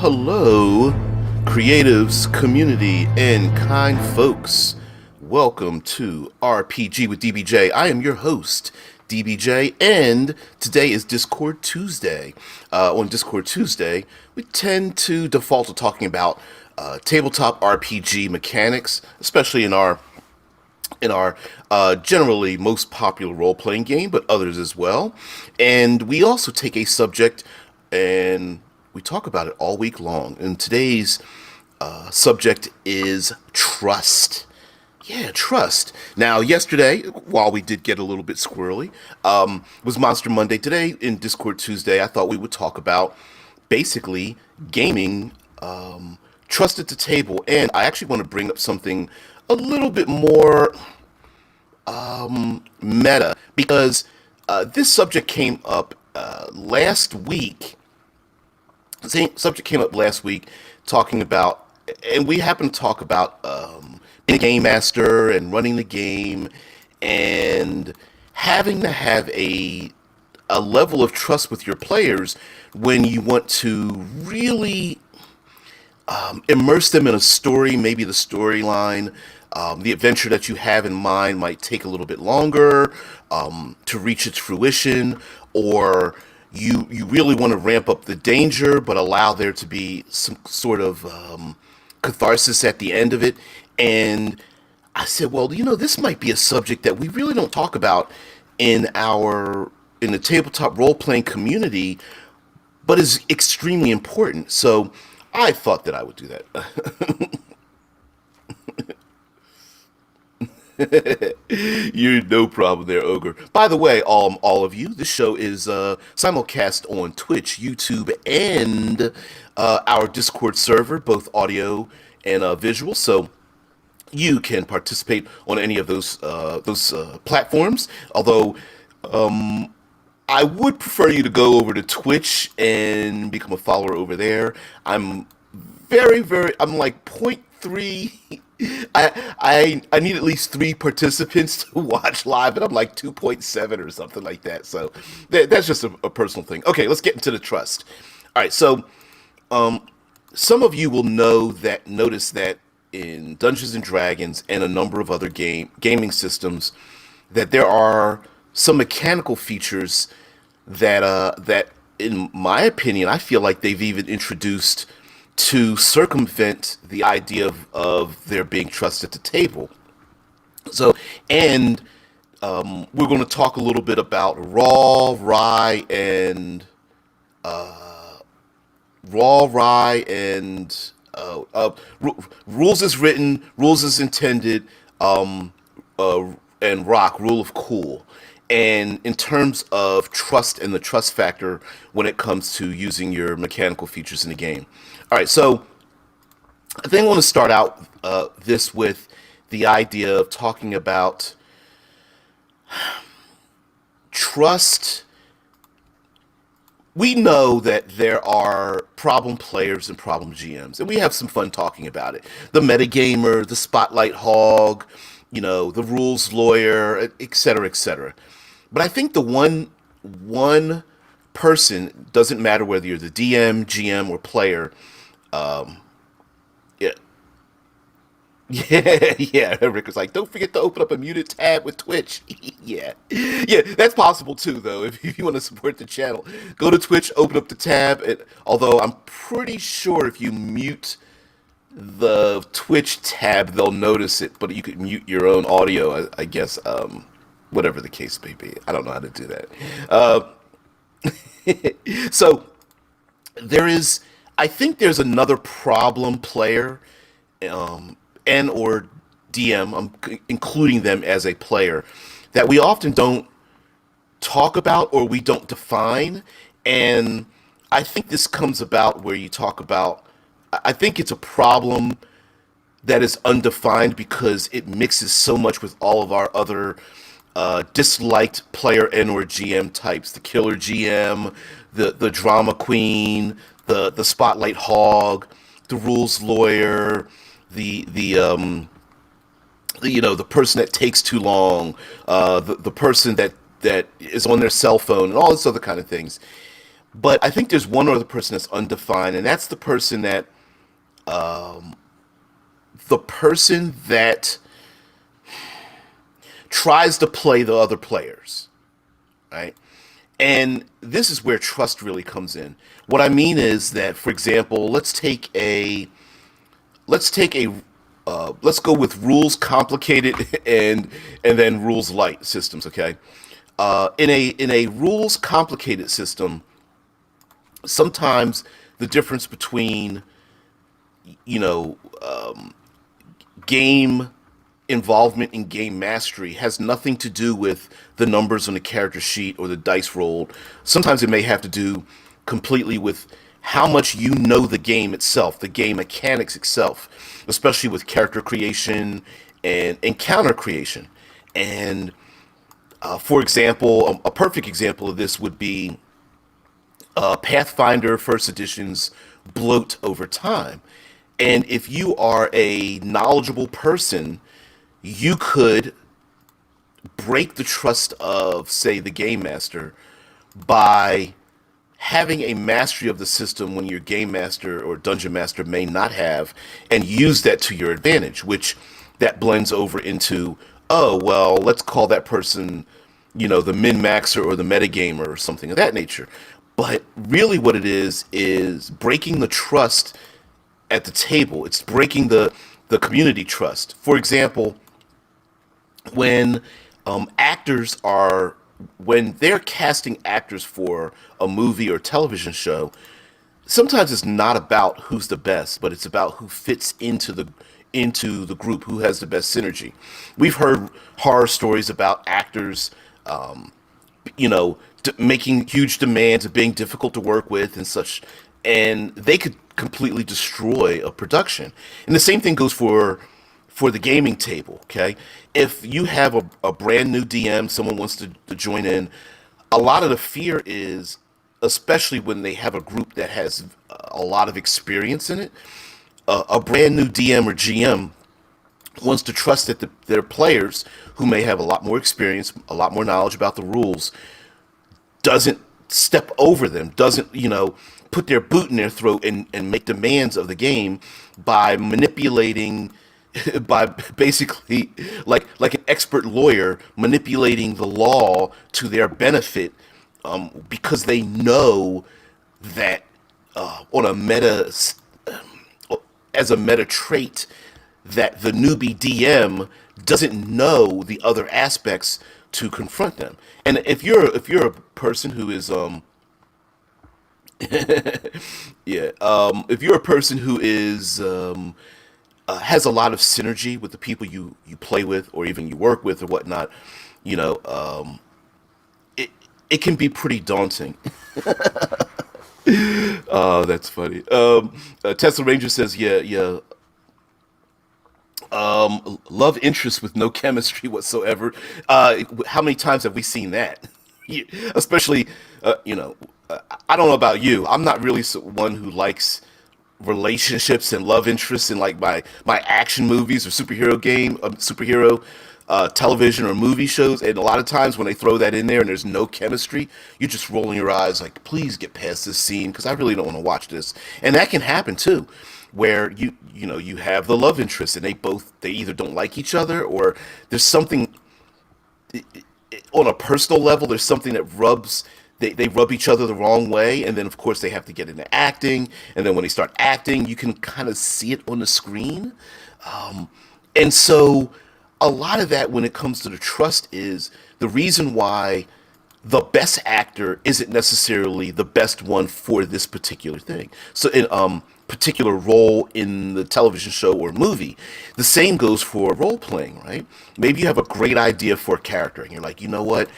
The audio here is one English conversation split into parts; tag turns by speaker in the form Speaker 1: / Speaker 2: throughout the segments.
Speaker 1: Hello, creatives, community, and kind folks. Welcome to RPG with DBJ. I am your host, DBJ, and today is Discord Tuesday. On Discord Tuesday, we tend to default to talking about tabletop RPG mechanics, especially in our generally most popular role-playing game, but others as well. And we also take a subject and we talk about it all week long. And today's subject is trust. Yeah, trust. Now, yesterday, while we did get a little bit squirrely, was Monster Monday. Today, in Discord Tuesday, I thought we would talk about basically gaming, trust at the table. And I actually want to bring up something a little bit more meta, because this subject came up last week. Same subject came up last week, talking about, and we happened to talk about being a game master and running the game, and having to have a level of trust with your players when you want to really immerse them in a story. Maybe the storyline, the adventure that you have in mind might take a little bit longer to reach its fruition, or you really want to ramp up the danger but allow there to be some sort of catharsis at the end of it. And I said, well, this might be a subject that we really don't talk about in the tabletop role-playing community, but is extremely important. So I thought that I would do that. You're no problem there, Ogre. By the way, all of you, this show is simulcast on Twitch, YouTube, and our Discord server, both audio and visual. So you can participate on any of those platforms. Although I would prefer you to go over to Twitch and become a follower over there. I'm I'm like point 0.3. I need at least 3 participants to watch live, and I'm like 2.7 or something like that. So that's just a personal thing. Okay, let's get into the trust. All right, so some of you will notice that in Dungeons and Dragons and a number of other gaming systems, that there are some mechanical features that in my opinion, I feel like they've even introduced to circumvent the idea of there being trust at the table. So, and we're going to talk a little bit about raw, rye, and rules as written, rules as intended, and rock, rule of cool. And in terms of trust and the trust factor when it comes to using your mechanical features in the game. All right, so I think I want to start out this with the idea of talking about trust. We know that there are problem players and problem GMs, and we have some fun talking about it. The metagamer, the spotlight hog, the rules lawyer, et cetera, et cetera. But I think the one person, doesn't matter whether you're the DM, GM, or player. Yeah, yeah. Rick was like, don't forget to open up a muted tab with Twitch. Yeah, that's possible too, though. If you want to support the channel, go to Twitch, open up the tab. Although I'm pretty sure if you mute the Twitch tab, they'll notice it, but you could mute your own audio, I guess. Whatever the case may be, I don't know how to do that. So I think there's another problem player, and or DM, I'm including them as a player, that we often don't talk about or we don't define. And I think this comes about where you talk about, I think it's a problem that is undefined because it mixes so much with all of our other disliked player and or GM types: the killer GM, the drama queen, the spotlight hog, the rules lawyer, the person that takes too long, the person that is on their cell phone, and all this other kind of things. But I think there's one other person that's undefined, and that's the person that tries to play the other players, right? And this is where trust really comes in. What I mean is that, for example, let's go with rules complicated and then rules light systems. Okay, in a rules complicated system, sometimes the difference between you know game involvement in game mastery has nothing to do with the numbers on the character sheet or the dice rolled. Sometimes it may have to do completely with how much you know the game itself, the game mechanics itself, especially with character creation and encounter creation. And for example, a perfect example of this would be Pathfinder First Edition's bloat over time. And if you are a knowledgeable person, you could break the trust of, say, the game master by having a mastery of the system when your game master or dungeon master may not have, and use that to your advantage, which that blends over into, oh, well, let's call that person, the min-maxer or the metagamer or something of that nature. But really what it is breaking the trust at the table. It's breaking the community trust. For example, when actors are when they're casting actors for a movie or television show, sometimes it's not about who's the best, but it's about who fits into the group, who has the best synergy. We've heard horror stories about actors, making huge demands of being difficult to work with and such, and they could completely destroy a production. And the same thing goes for the gaming table. Okay, if you have a brand new DM, someone wants to join in, a lot of the fear is, especially when they have a group that has a lot of experience in it, a brand new DM or GM wants to trust that their players, who may have a lot more experience, a lot more knowledge about the rules, doesn't step over them, doesn't, put their boot in their throat and make demands of the game by manipulating, by basically like an expert lawyer manipulating the law to their benefit, because they know that on a as a meta trait, that the newbie DM doesn't know the other aspects to confront them. And if you're a person who is yeah, if you're a person who is has a lot of synergy with the people you play with or even you work with or whatnot, you know, it can be pretty daunting. Oh, that's funny. Tesla Ranger says, yeah, yeah. Love interest with no chemistry whatsoever. How many times have we seen that? Especially, I don't know about you. I'm not really one who likes relationships and love interests in like my action movies or superhero television or movie shows. And a lot of times when they throw that in there and there's no chemistry, you're just rolling your eyes like, please get past this scene because I really don't want to watch this. And that can happen too, where you have the love interest and they either don't like each other, or there's something on a personal level, there's something that they rub each other the wrong way, and then of course they have to get into acting, and then when they start acting, you can kind of see it on the screen. And so a lot of that when it comes to the trust is the reason why the best actor isn't necessarily the best one for this particular thing. So in particular role in the television show or movie. The same goes for role playing, right? Maybe you have a great idea for a character and you're like, you know what?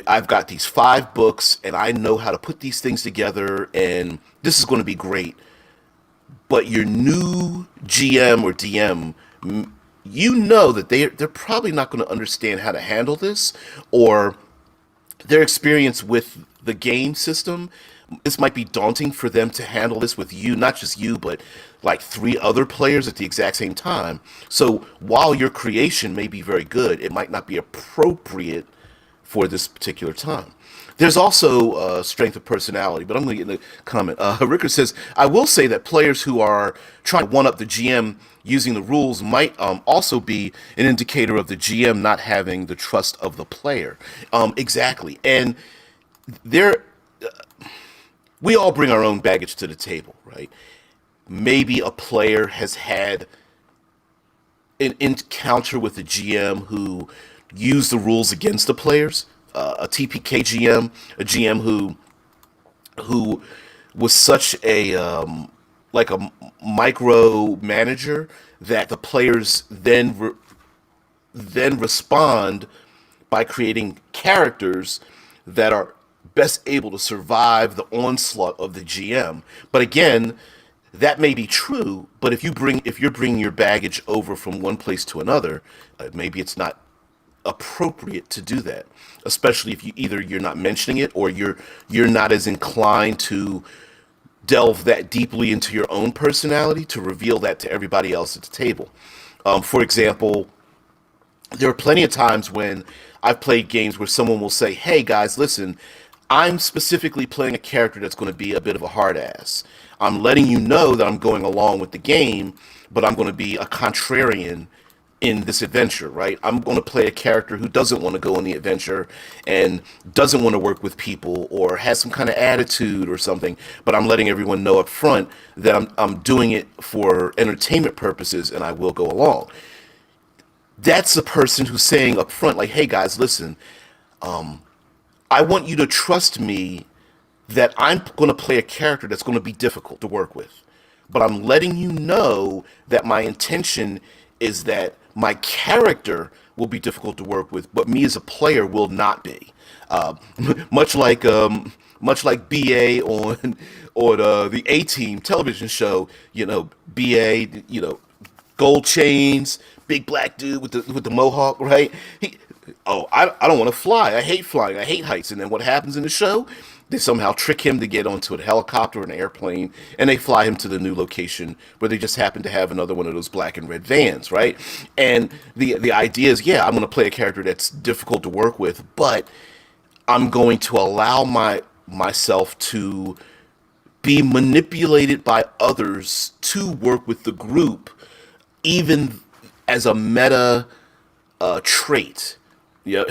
Speaker 1: I've got these 5 books and I know how to put these things together and this is going to be great. But your new GM or DM, you know that they're probably not going to understand how to handle this, or their experience with the game system, this might be daunting for them to handle this with you, not just you, but like 3 other players at the exact same time. So while your creation may be very good, it might not be appropriate for this particular time. There's also strength of personality, but I'm going to get in the comment. Ricker says, I will say that players who are trying to one-up the GM using the rules might also be an indicator of the GM not having the trust of the player. Exactly. And there, we all bring our own baggage to the table, right? Maybe a player has had an encounter with a GM who used the rules against the players, a TPK GM, a GM who was such a like a micro manager that the players then respond by creating characters that are best able to survive the onslaught of the GM. But again, that may be true, but if you're bringing your baggage over from one place to another, maybe it's not appropriate to do that, especially if you're not mentioning it, or you're not as inclined to delve that deeply into your own personality to reveal that to everybody else at the table. For example, there are plenty of times when I've played games where someone will say, hey guys, listen, I'm specifically playing a character that's going to be a bit of a hard ass. I'm letting you know that I'm going along with the game, but I'm going to be a contrarian in this adventure, right? I'm going to play a character who doesn't want to go on the adventure and doesn't want to work with people or has some kind of attitude or something, but I'm letting everyone know up front that I'm doing it for entertainment purposes and I will go along. That's the person who's saying up front, like, hey guys, listen, I want you to trust me that I'm going to play a character that's going to be difficult to work with. But I'm letting you know that my intention is that my character will be difficult to work with, but me as a player will not be. Uh, much like BA on the A-Team television show, BA, gold chains, big black dude with the mohawk, right? I don't want to fly. I hate flying. I hate heights. And then what happens in the show? They somehow trick him to get onto a helicopter or an airplane, and they fly him to the new location where they just happen to have another one of those black and red vans, right? And the idea is, yeah, I'm going to play a character that's difficult to work with, but I'm going to allow myself to be manipulated by others to work with the group, even as a meta trait. Yeah,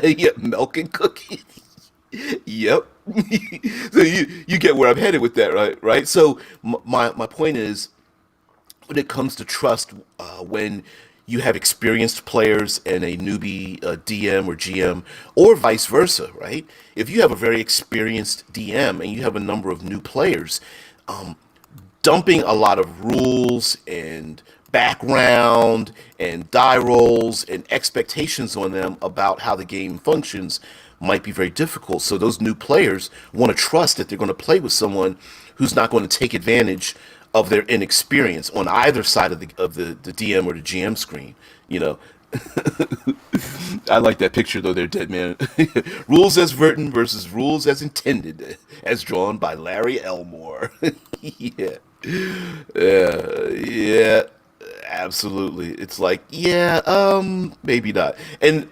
Speaker 1: yeah, milk and cookies. Yep. So you get where I'm headed with that, right? Right. So my point is, when it comes to trust, when you have experienced players and a newbie DM or GM, or vice versa, right? If you have a very experienced DM and you have a number of new players, dumping a lot of rules and background and die rolls and expectations on them about how the game functions might be very difficult. So those new players want to trust that they're going to play with someone who's not going to take advantage of their inexperience on either side of the DM or the GM screen. I like that picture though, there, dead man. Rules as written versus rules as intended, as drawn by Larry Elmore. Yeah. Yeah, absolutely. It's like, yeah, maybe not. And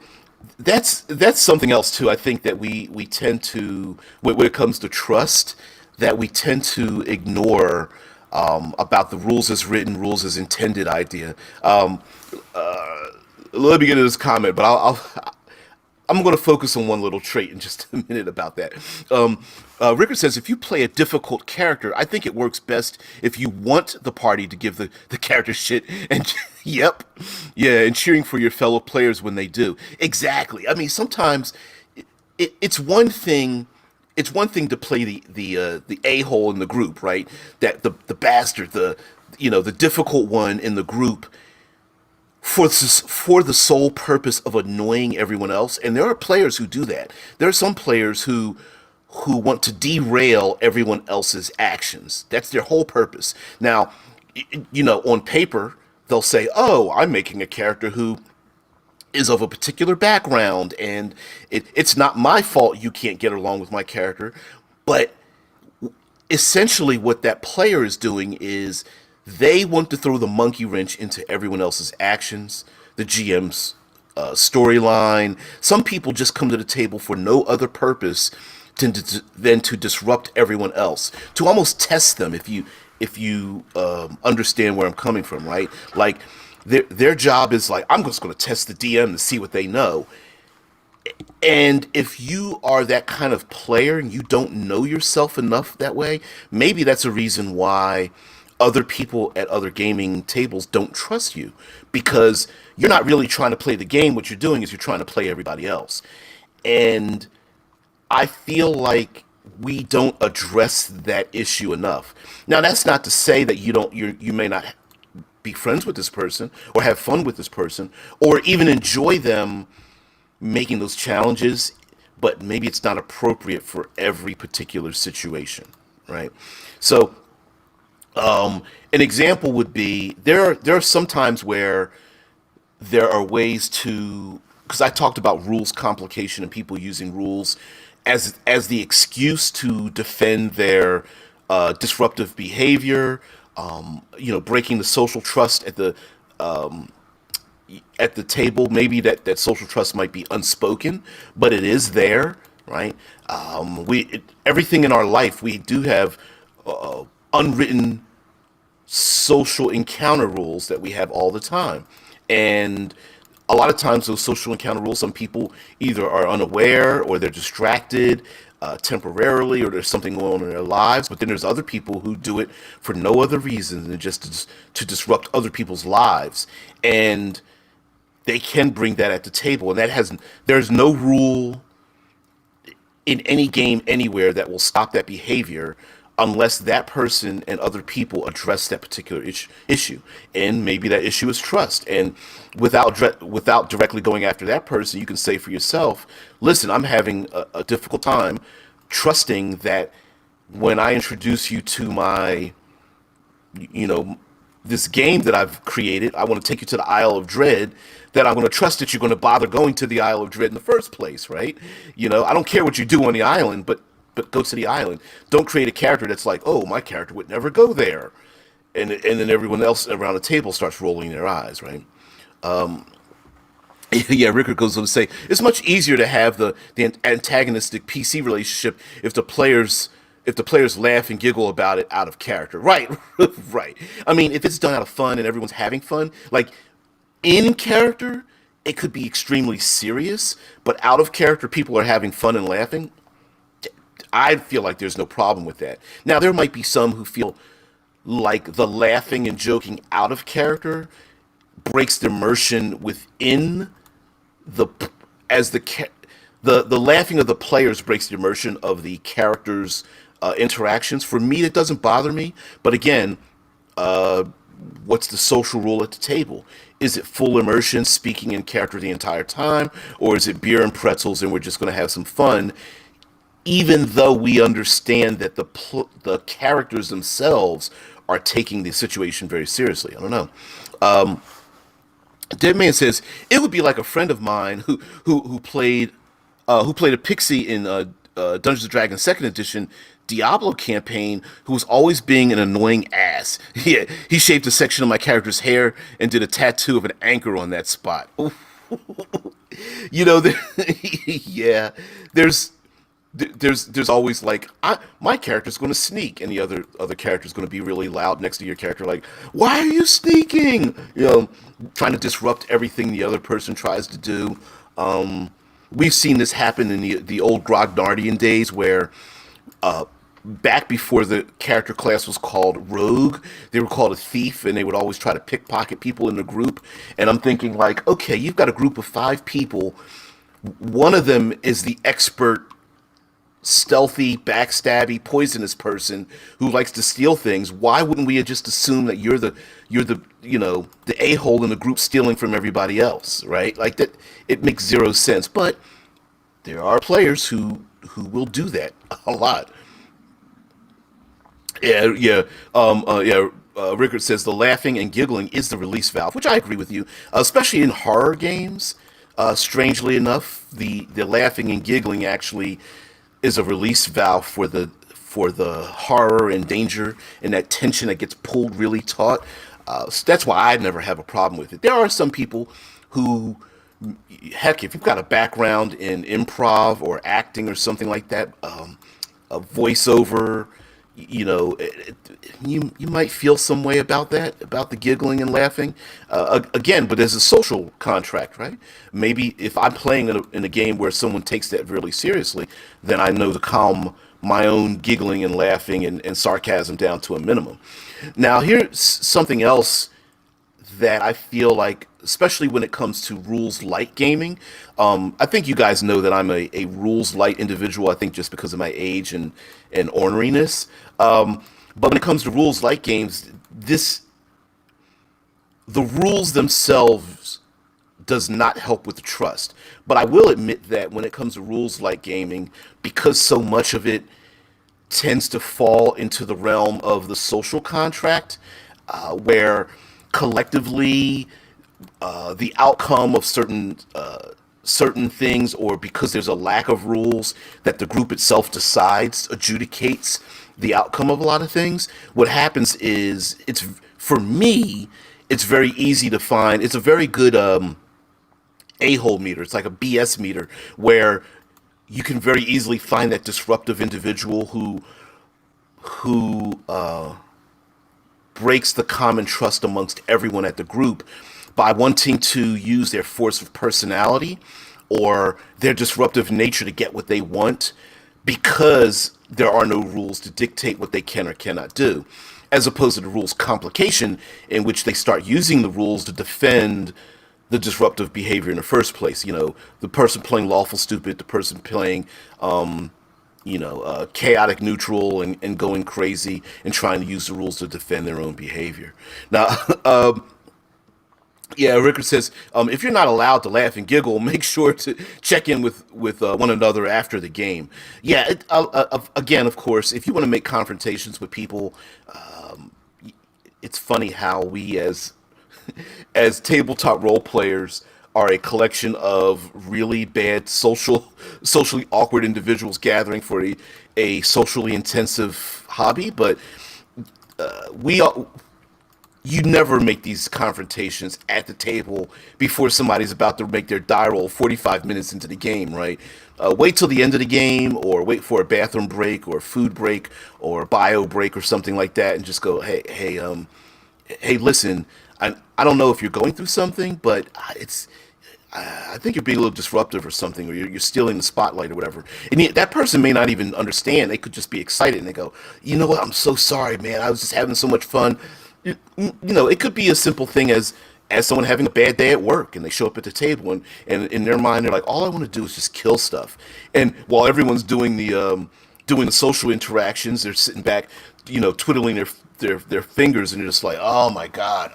Speaker 1: that's something else too. I think that we tend to, when it comes to trust, that we tend to ignore about the rules as written, rules as intended idea. Let me get into this comment, but I'm going to focus on one little trait in just a minute about that. Ricker says, if you play a difficult character, I think it works best if you want the party to give the character shit and, yep, yeah, and cheering for your fellow players when they do. Exactly. I mean, sometimes it's one thing. It's one thing to play the a-hole in the group, right? That the bastard, the difficult one in the group, for the sole purpose of annoying everyone else. And there are players who do that. There are some players who want to derail everyone else's actions. That's their whole purpose. Now, on paper, they'll say, oh, I'm making a character who is of a particular background, and it's not my fault you can't get along with my character. But essentially what that player is doing is they want to throw the monkey wrench into everyone else's actions, the GM's storyline. Some people just come to the table for no other purpose than to disrupt everyone else, to almost test them. If you understand where I'm coming from, right? Like their job is like, I'm just going to test the DM to see what they know. And if you are that kind of player and you don't know yourself enough that way, maybe that's a reason why other people at other gaming tables don't trust you, because you're not really trying to play the game. What you're doing is you're trying to play everybody else. And I feel like we don't address that issue enough. Now, that's not to say that you may not be friends with this person or have fun with this person or even enjoy them making those challenges, but maybe it's not appropriate for every particular situation, right? So, an example would be there are some times where there are ways to, because I talked about rules complication and people using rules as the excuse to defend their disruptive behavior, breaking the social trust at the table. Maybe that social trust might be unspoken, but it is there, right? Everything in our life, we do have unwritten social encounter rules that we have all the time. And a lot of times those social encounter rules, some people either are unaware or they're distracted temporarily, or there's something going on in their lives. But then there's other people who do it for no other reason than just to disrupt other people's lives. And they can bring that at the table. And there's no rule in any game anywhere that will stop that behavior unless that person and other people address that particular issue. And maybe that issue is trust. And without directly going after that person, you can say for yourself, listen, I'm having a difficult time trusting that when I introduce you to my, this game that I've created, I want to take you to the Isle of Dread, that I'm going to trust that you're going to bother going to the Isle of Dread in the first place, right? I don't care what you do on the island, but go to the island. Don't create a character that's like, oh, my character would never go there. And then everyone else around the table starts rolling their eyes, right? Yeah, Rickard goes on to say, it's much easier to have the antagonistic PC relationship if the players laugh and giggle about it out of character. Right, right. I mean, if it's done out of fun and everyone's having fun, like in character, it could be extremely serious, but out of character, people are having fun and laughing. I feel like there's no problem with that. Now, there might be some who feel like the laughing and joking out of character breaks the immersion within the laughing of the players breaks the immersion of the characters' interactions. For me, it doesn't bother me. But again, what's the social rule at the table? Is it full immersion, speaking in character the entire time, or is it beer and pretzels and we're just going to have some fun? Even though we understand that the characters themselves are taking the situation very seriously. I don't know. Dead Man says it would be like a friend of mine who played a pixie in Dungeons and Dragons Second Edition Diablo campaign, who was always being an annoying ass. Yeah, he shaved a section of my character's hair and did a tattoo of an anchor on that spot. Yeah, there's always like, my character's going to sneak, and the other character's going to be really loud next to your character, like, why are you sneaking? Trying to disrupt everything the other person tries to do. We've seen this happen in the old Grognardian days, where back before the character class was called Rogue, they were called a thief, and they would always try to pickpocket people in the group. And I'm thinking, like, okay, you've got a group of 5 people. One of them is the expert stealthy, backstabby, poisonous person who likes to steal things. Why wouldn't we just assume that you're the the a-hole in the group stealing from everybody else, right? Like that, it makes zero sense. But there are players who will do that a lot. Rickard says the laughing and giggling is the release valve, which I agree with you, especially in horror games. Strangely enough, the laughing and giggling actually is a release valve for the horror and danger and that tension that gets pulled really taut. So that's why I never have a problem with it. There are some people who Heck, if you've got a background in improv or acting or something like that, a voiceover, you might feel some way about that, about the giggling and laughing. Again, but there's a social contract, right? Maybe if I'm playing in a game where someone takes that really seriously, then I know to calm my own giggling and laughing and sarcasm down to a minimum. Now, here's something else that I feel like, especially when it comes to rules light gaming. I think you guys know that I'm a rules light individual. I think just because of my age and orneriness. But when it comes to rules light games, this the rules themselves does not help with the trust. But I will admit that when it comes to rules light gaming, because so much of it tends to fall into the realm of the social contract, where collectively the outcome of certain things, or because there's a lack of rules that the group itself decides, adjudicates the outcome of a lot of things. What happens is, it's for me, it's very easy to find. It's a very good a-hole meter. It's like a BS meter where you can very easily find that disruptive individual who breaks the common trust amongst everyone at the group by wanting to use their force of personality or their disruptive nature to get what they want, because there are no rules to dictate what they can or cannot do, as opposed to the rules complication, in which they start using the rules to defend the disruptive behavior in the first place. The person playing lawful stupid, the person playing chaotic neutral and going crazy and trying to use the rules to defend their own behavior. Now, yeah, Rickard says, if you're not allowed to laugh and giggle, make sure to check in with one another after the game. Yeah, again, of course, if you want to make confrontations with people, it's funny how we as tabletop role players are a collection of really bad socially awkward individuals gathering for a socially intensive hobby. But we are, you never make these confrontations at the table before somebody's about to make their die roll 45 minutes into the game, right? Wait till the end of the game, or wait for a bathroom break or a food break or a bio break or something like that, and just go, hey, listen, I don't know if you're going through something, but I think you're being a little disruptive or something, or you're stealing the spotlight or whatever. And that person may not even understand. They could just be excited and they go, you know what? I'm so sorry, man. I was just having so much fun. It could be a simple thing as someone having a bad day at work, and they show up at the table, and in their mind they're like, all I want to do is just kill stuff. And while everyone's doing the social interactions, they're sitting back, twiddling their fingers, and they're just like, oh my god,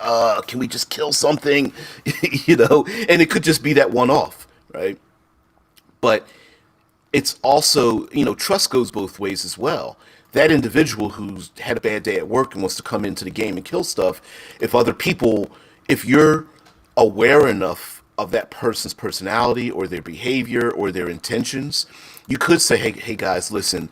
Speaker 1: can we just kill something? And it could just be that one off, right? But it's also, trust goes both ways as well. That individual who's had a bad day at work and wants to come into the game and kill stuff, if you're aware enough of that person's personality or their behavior or their intentions, you could say, hey guys, listen,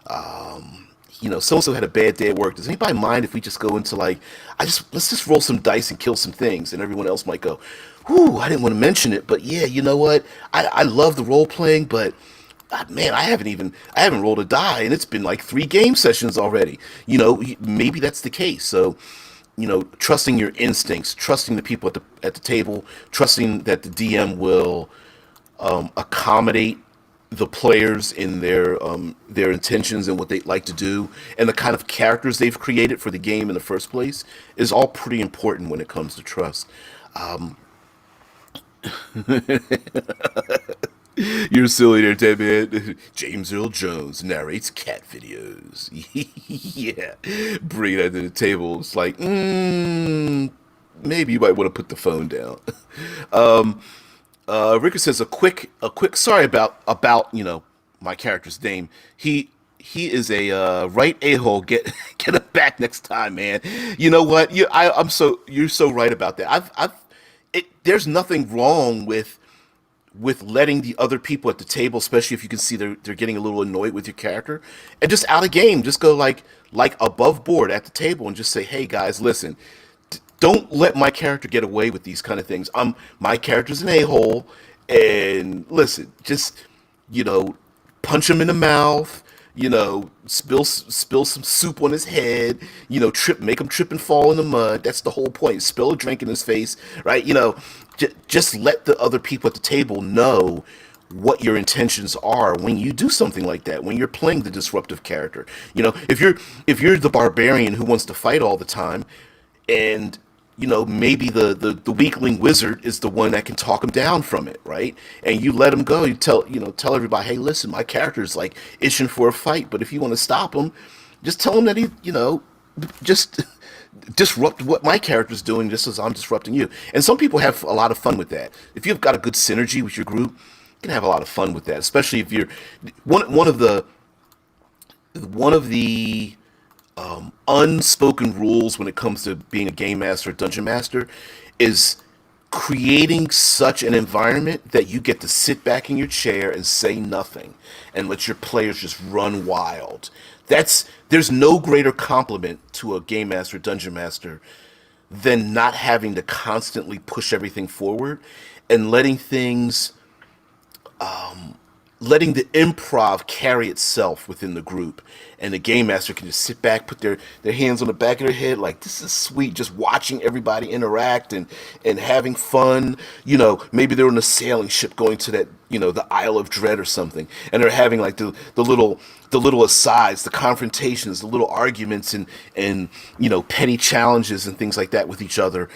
Speaker 1: so-and-so had a bad day at work. Does anybody mind if we just go into let's just roll some dice and kill some things? And everyone else might go, whew, I didn't want to mention it, but yeah, you know what? I love the role playing, but man, I haven't rolled a die, and it's been like 3 game sessions already. Maybe that's the case. So, trusting your instincts, trusting the people at the table, trusting that the DM will accommodate the players in their intentions and what they like to do, and the kind of characters they've created for the game in the first place, is all pretty important when it comes to trust. You're silly there, Ted, man. James Earl Jones narrates cat videos. Yeah. Bring that to the table. It's like, maybe you might want to put the phone down. Ricker says a quick sorry about my character's name. He is a right a-hole. Get him back next time, man. You know what? You're so right about that. There's nothing wrong with letting the other people at the table, especially if you can see they're getting a little annoyed with your character, and just out of game, just go like above board at the table and just say, hey guys, listen, Don't let my character get away with these kind of things. My character's an a-hole, and listen, just, you know, punch him in the mouth, spill some soup on his head, make him trip and fall in the mud. That's the whole point. Spill a drink in his face, right? Just let the other people at the table know what your intentions are when you do something like that, when you're playing the disruptive character. If you're the barbarian who wants to fight all the time, and maybe the weakling wizard is the one that can talk him down from it, right? And you let him go. You tell everybody, hey, listen, my character's like itching for a fight, but if you want to stop him, just tell him that just disrupt what my character's doing, just as I'm disrupting you. And some people have a lot of fun with that. If you've got a good synergy with your group, you can have a lot of fun with that, especially if you're one of the unspoken rules when it comes to being a game master or dungeon master is creating such an environment that you get to sit back in your chair and say nothing and let your players just run wild. There's no greater compliment to a game master, dungeon master, than not having to constantly push everything forward and letting the improv carry itself within the group, and the game master can just sit back, put their hands on the back of their head, like, this is sweet, just watching everybody interact and having fun. Maybe they're on a sailing ship going to that, the Isle of Dread or something, and they're having like the little asides, the confrontations, the little arguments, and petty challenges and things like that with each other,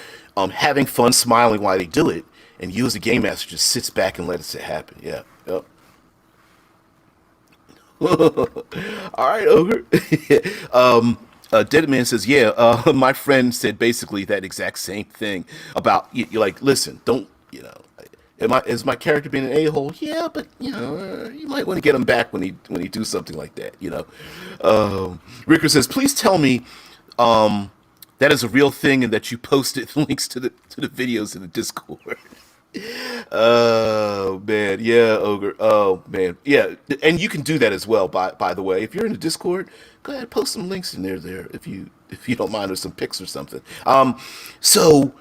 Speaker 1: having fun, smiling while they do it, and you as a game master just sits back and lets it happen. Yeah. Yep. All right, Ogre. Dead Man says, yeah, my friend said basically that exact same thing about you're like, listen, don't, is my character being an a-hole? Yeah, but you might want to get him back when he do something like that. Ricker says, please tell me that is a real thing and that you posted links to the videos in the Discord. Oh man, yeah, Ogre. Oh man, yeah, and you can do that as well. By the way, if you're in the Discord, go ahead, post some links in there if you don't mind, or some pics or something. So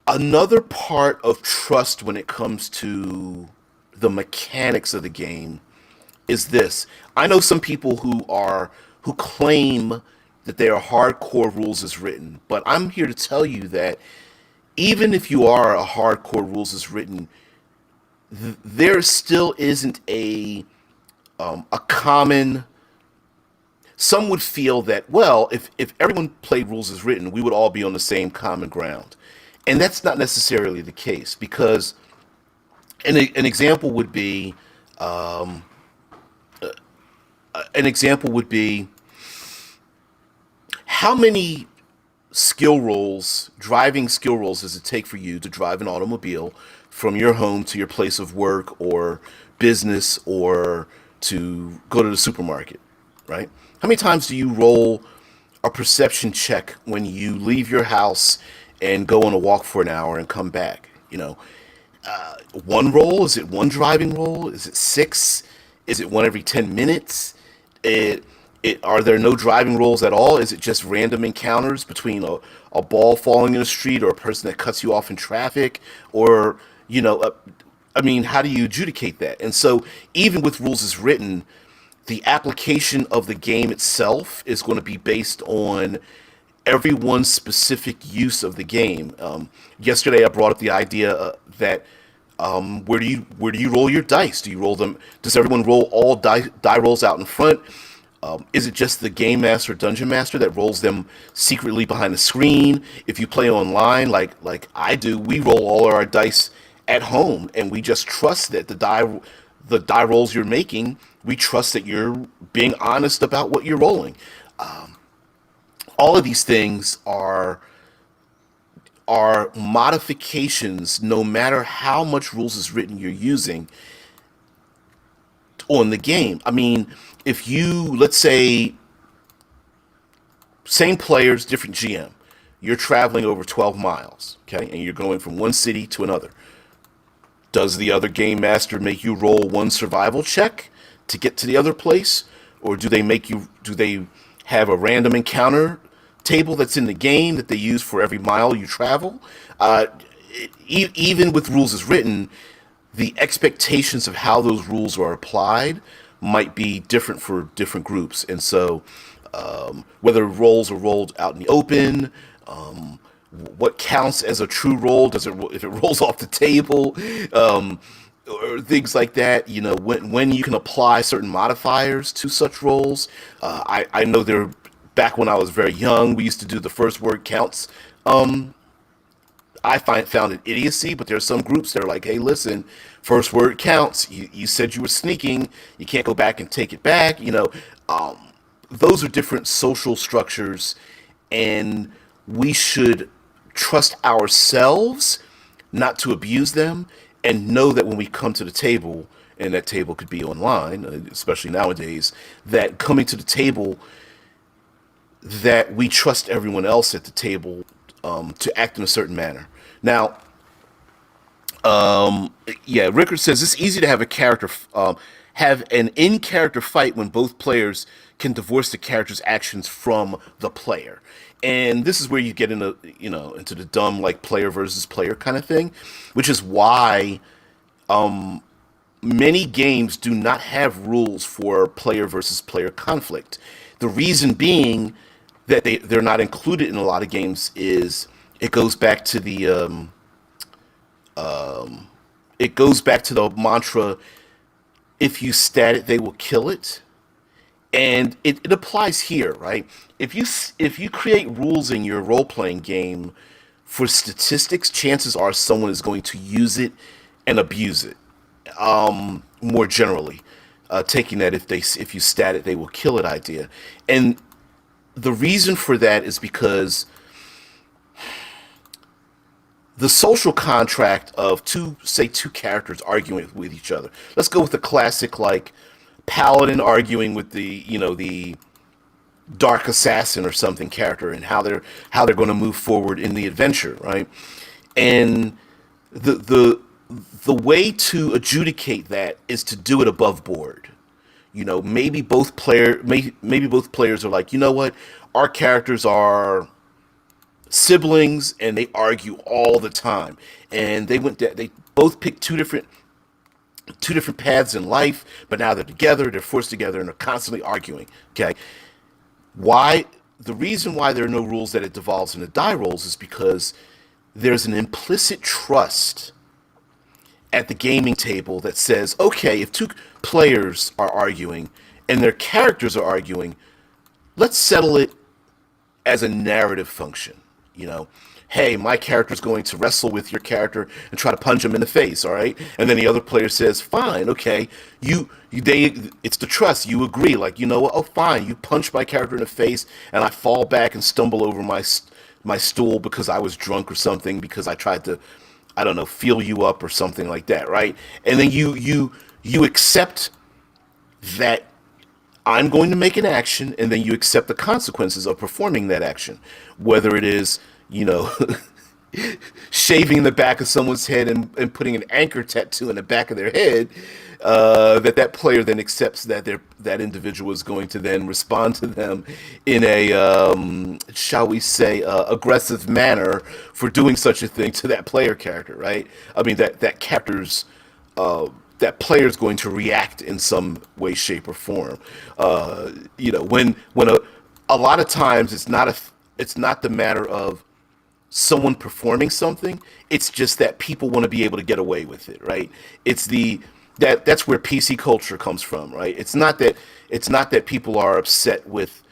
Speaker 1: another part of trust when it comes to the mechanics of the game is this. I know some people who claim that they are hardcore rules as written, but I'm here to tell you that even if you are a hardcore rules as written, there still isn't a common. Some would feel that, well, if everyone played rules as written, we would all be on the same common ground, and that's not necessarily the case, because an example would be how many driving skill rolls does it take for you to drive an automobile from your home to your place of work or business, or to go to the supermarket, right? How many times do you roll a perception check when you leave your house and go on a walk for an hour and come back? One roll? Is it one driving roll? Is it six? Is it one every 10 minutes? Are there no driving rolls at all? Is it just random encounters between a ball falling in the street or a person that cuts you off in traffic? Or, how do you adjudicate that? And so even with rules as written, the application of the game itself is going to be based on everyone's specific use of the game. Yesterday I brought up the idea that where do you roll your dice? Do you roll them? Does everyone roll all die rolls out in front? Is it just the game master, dungeon master, that rolls them secretly behind the screen? If you play online, like I do, we roll all our dice at home, and we just trust that the die rolls you're making, we trust that you're being honest about what you're rolling. All of these things are modifications, no matter how much rules is written you're using on the game. If you, let's say, same players, different GM, you're traveling over 12 miles, okay, and you're going from one city to another. Does the other game master make you roll one survival check to get to the other place, or do they have a random encounter table that's in the game that they use for every mile you travel. Uh, Even with rules as written, the expectations of how those rules are applied might be different for different groups. And so, whether roles are rolled out in the open, what counts as a true roll? Does it if it rolls off the table, or things like that? You know, when you can apply certain modifiers to such roles. I know there back when I was very young, we used to do the first word counts. Found it idiocy, but there are some groups that are like, hey, listen, first word counts. You said you were sneaking. You can't go back and take it back. Those are different social structures, and we should trust ourselves not to abuse them, and know that when we come to the table, and that table could be online, especially nowadays, that coming to the table, that we trust everyone else at the table to act in a certain manner. Now, yeah, Rickard says it's easy to have a have an in-character fight when both players can divorce the character's actions from the player, and this is where you get into into the dumb like player versus player kind of thing, which is why many games do not have rules for player versus player conflict. The reason being that they're not included in a lot of games is it goes back to the mantra, if you stat it, they will kill it. And it applies here, right? If you create rules in your role playing game for statistics, chances are someone is going to use it and abuse it. More generally, taking that if you stat it, they will kill it idea. And the reason for that is because the social contract of two characters arguing with each other. Let's go with the classic like paladin arguing with the dark assassin or something character, and how they're going to move forward in the adventure, right? And the way to adjudicate that is to do it above board. Maybe both players are like, you know what, our characters are siblings and they argue all the time, and they both picked two different paths in life, but now they're forced together and they're constantly arguing. Okay, why? The reason why there are no rules that it devolves into die rolls is because there's an implicit trust at the gaming table that says, okay, if two players are arguing and their characters are arguing, let's settle it as a narrative function. Hey, my character's going to wrestle with your character and try to punch him in the face, all right? And then the other player says, fine, okay, it's the trust. You agree, like, you know what? Oh, fine, you punch my character in the face, and I fall back and stumble over my stool because I was drunk or something, because I tried to, I don't know, feel you up or something like that, right? And then you accept that I'm going to make an action, and then you accept the consequences of performing that action, whether it is, shaving the back of someone's head and putting an anchor tattoo in the back of their head. That player then accepts that that individual is going to then respond to them in a, shall we say, aggressive manner for doing such a thing to that player character, right? I mean, that player is going to react in some way, shape, or form. When a lot of times it's not the matter of someone performing something. It's just that people want to be able to get away with it, right? That's where PC culture comes from, right? It's not that people are upset with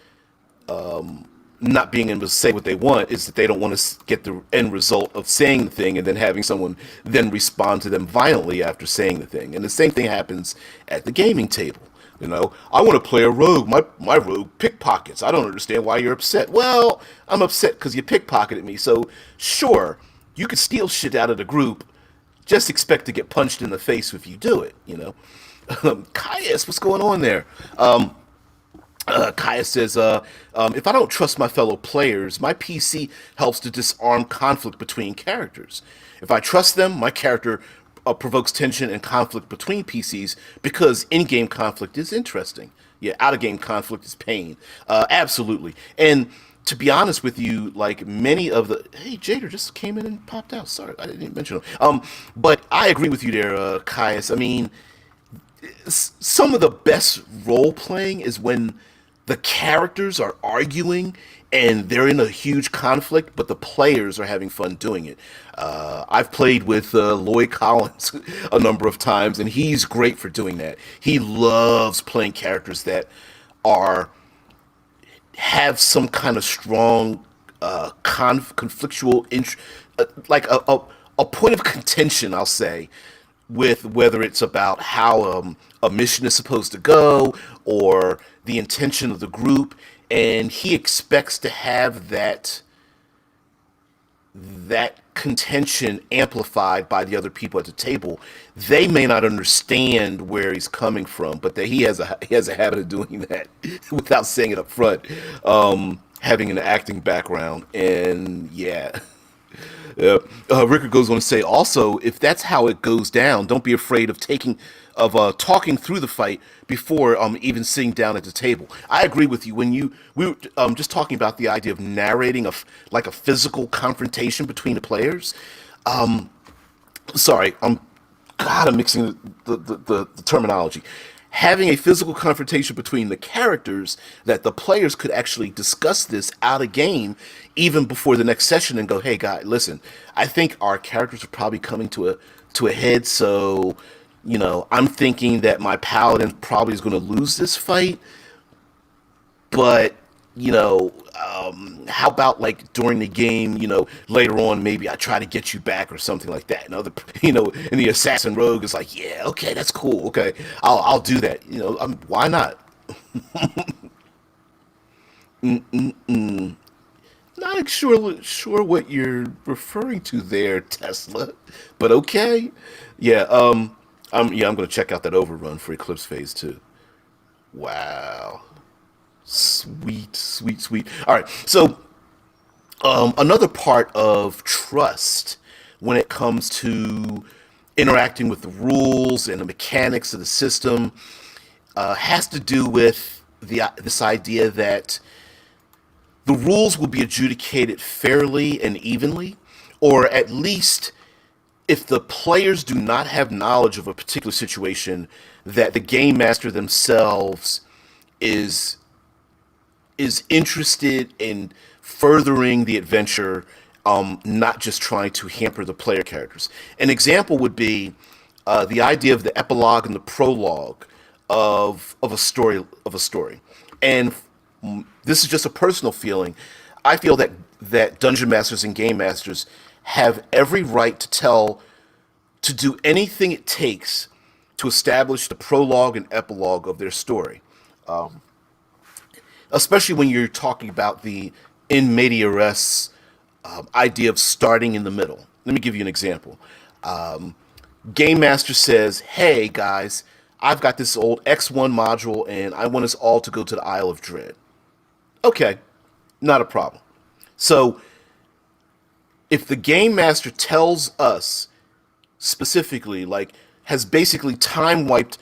Speaker 1: not being able to say what they want. Is that they don't want to get the end result of saying the thing and then having someone then respond to them violently after saying the thing. And the same thing happens at the gaming table. I want to play a rogue. My rogue pickpockets. I don't understand why you're upset. Well, I'm upset because you pickpocketed me. So, sure, you could steal shit out of the group. Just expect to get punched in the face if you do it, Caius, what's going on there? Caius says, if I don't trust my fellow players, my PC helps to disarm conflict between characters. If I trust them, my character provokes tension and conflict between PCs, because in-game conflict is interesting. Yeah, out-of-game conflict is pain. Absolutely. And to be honest with you, like many of the hey Jader just came in and popped out. Sorry, I didn't even mention him. But I agree with you there, Caius. I mean, some of the best role playing is when the characters are arguing and they're in a huge conflict, but the players are having fun doing it. I've played with Lloyd Collins a number of times, and he's great for doing that. He loves playing characters that are have some kind of strong conflictual like a point of contention, I'll say, with whether it's about how a mission is supposed to go or the intention of the group, and he expects to have that contention amplified by the other people at the table. They may not understand where he's coming from, but that he has a habit of doing that without saying it up front. Having an acting background, and yeah. Yeah. Rickard goes on to say, also, if that's how it goes down, don't be afraid of talking through the fight before even sitting down at the table. I agree with you. We were just talking about the idea of narrating like a physical confrontation between the players. Sorry, I'm mixing the terminology. Having a physical confrontation between the characters, that the players could actually discuss this out of game even before the next session and go, hey guy, listen, I think our characters are probably coming to a head, so I'm thinking that my paladin probably is going to lose this fight, but how about like during the game, later on, maybe I try to get you back or something like that. And the assassin rogue is like, yeah, okay, that's cool. Okay, I'll do that. Why not? Not sure what you're referring to there, Tesla, but okay. Yeah, I'm gonna check out that overrun for Eclipse Phase 2. Wow. Sweet, sweet, sweet. All right. So, another part of trust when it comes to interacting with the rules and the mechanics of the system has to do with this idea that the rules will be adjudicated fairly and evenly, or at least if the players do not have knowledge of a particular situation, that the game master themselves is interested in furthering the adventure, not just trying to hamper the player characters. An example would be the idea of the epilogue and the prologue of a story. And this is just a personal feeling. I feel that dungeon masters and game masters have every right to do anything it takes to establish the prologue and epilogue of their story. Especially when you're talking about the in media res idea of starting in the middle. Let me give you an example. Game Master says, hey guys, I've got this old X1 module and I want us all to go to the Isle of Dread. Okay, not a problem. So if the Game Master tells us specifically, like, has basically time wiped